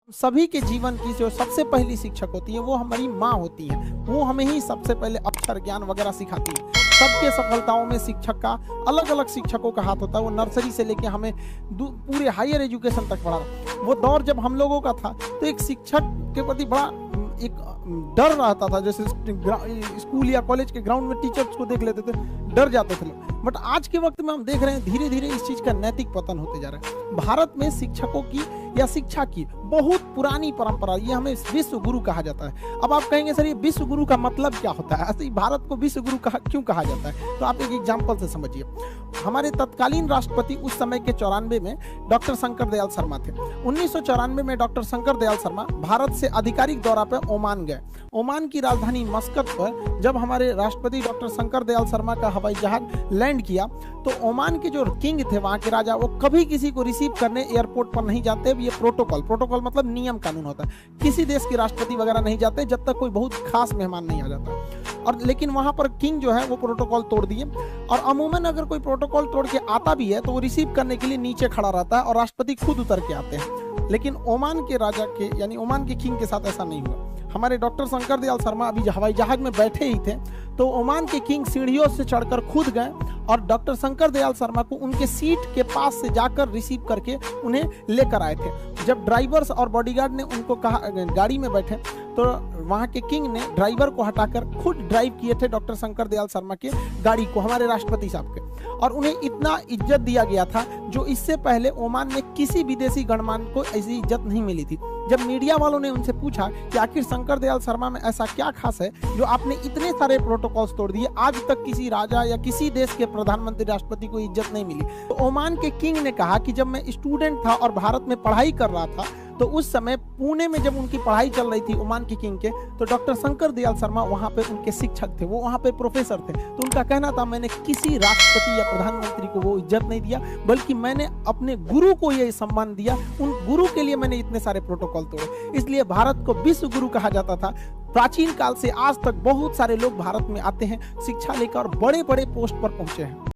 सभी के जीवन की जो सबसे पहली शिक्षक होती है वो हमारी माँ होती है। वो हमें ही सबसे पहले अक्षर ज्ञान वगैरह सिखाती है। सबके सफलताओं में शिक्षक का अलग अलग शिक्षकों का हाथ होता है। वो नर्सरी से लेके हमें पूरे हायर एजुकेशन तक पढ़ा। वो दौर जब हम लोगों का था तो एक शिक्षक के प्रति बड़ा एक डर रहता था। जैसे स्कूल या कॉलेज के ग्राउंड में टीचर्स को देख लेते थे, डर जाते थे लोग। बट आज के वक्त में हम देख रहे हैं धीरे धीरे इस चीज का नैतिक पतन होते जा रहा है। भारत में शिक्षकों की या शिक्षा की बहुत पुरानी परंपरा, ये हमें विश्व गुरु कहा जाता है। अब आप कहेंगे सर ये विश्व गुरु का मतलब क्या होता है, ऐसे भारत को विश्व गुरु क्यों कहा जाता है? तो आप एक एग्जाम्पल से समझिए। हमारे तत्कालीन राष्ट्रपति उस समय के 94 में डॉक्टर शंकर दयाल शर्मा थे। 1994 में डॉक्टर शंकर दयाल शर्मा भारत से आधिकारिक दौरा पर ओमान गए। ओमान की राजधानी मस्कत पर जब हमारे राष्ट्रपति डॉक्टर शंकर दयाल शर्मा का हवाई जहाज लैंड किया तो ओमान के जो किंग थे, वहां के राजा, वो कभी किसी को रिसीव करने एयरपोर्ट पर नहीं जाते। ये प्रोटोकॉल मतलब नियम कानून होता है। किसी देश के राष्ट्रपति वगैरह नहीं जाते जब तक कोई बहुत खास मेहमान नहीं आ जाता। और लेकिन वहां पर किंग जो है वो प्रोटोकॉल तोड़ दिए। और अमूमन अगर कोई प्रोटोकॉल तोड़ के आता भी है तो वो रिसीव करने के लिए नीचे खड़ा रहता है और राष्ट्रपति खुद उतर के आते हैं। लेकिन ओमान के राजा के यानी ओमान के किंग के साथ ऐसा नहीं हुआ। हमारे डॉक्टर शंकर दयाल शर्मा अभी हवाई जहाज में बैठे ही थे तो ओमान के किंग सीढ़ियों से चढ़कर खुद गए और डॉक्टर शंकर दयाल शर्मा को उनके सीट के पास से जाकर रिसीव करके उन्हें लेकर आए थे। जब ड्राइवर्स और बॉडीगार्ड ने उनको कहा गाड़ी में बैठे तो वहां के किंग ने ड्राइवर को हटाकर खुद ड्राइव किए थे डॉक्टर शंकर दयाल शर्मा के गाड़ी को, हमारे राष्ट्रपति साहब के। और उन्हें इतना इज्जत दिया गया था जो इससे पहले ओमान में किसी विदेशी गणमान्य को ऐसी इज्जत नहीं मिली थी। जब मीडिया वालों ने उनसे पूछा कि आखिर शंकर दयाल शर्मा में ऐसा क्या खास है जो आपने इतने सारे प्रोटोकॉल्स तोड़ दिए, आज तक किसी राजा या किसी देश के प्रधानमंत्री राष्ट्रपति को इज्जत नहीं मिली, तो ओमान के किंग ने कहा कि जब मैं स्टूडेंट था और भारत में पढ़ाई कर रहा था तो उस समय पुणे में जब उनकी पढ़ाई चल रही थी ओमान के किंग के, तो डॉक्टर शंकर दयाल शर्मा वहां पे उनके शिक्षक थे, वो वहां पे प्रोफेसर थे। तो उनका कहना था मैंने किसी राष्ट्रपति या प्रधानमंत्री को वो इज्जत नहीं दिया, बल्कि मैंने अपने गुरु को ये सम्मान दिया। उन गुरु के लिए मैंने इतने सारे प्रोटोकॉल तोड़े। इसलिए भारत को विश्व गुरु कहा जाता था। प्राचीन काल से आज तक बहुत सारे लोग भारत में आते हैं, शिक्षा लेकर बड़े बड़े पोस्ट पर पहुंचे हैं।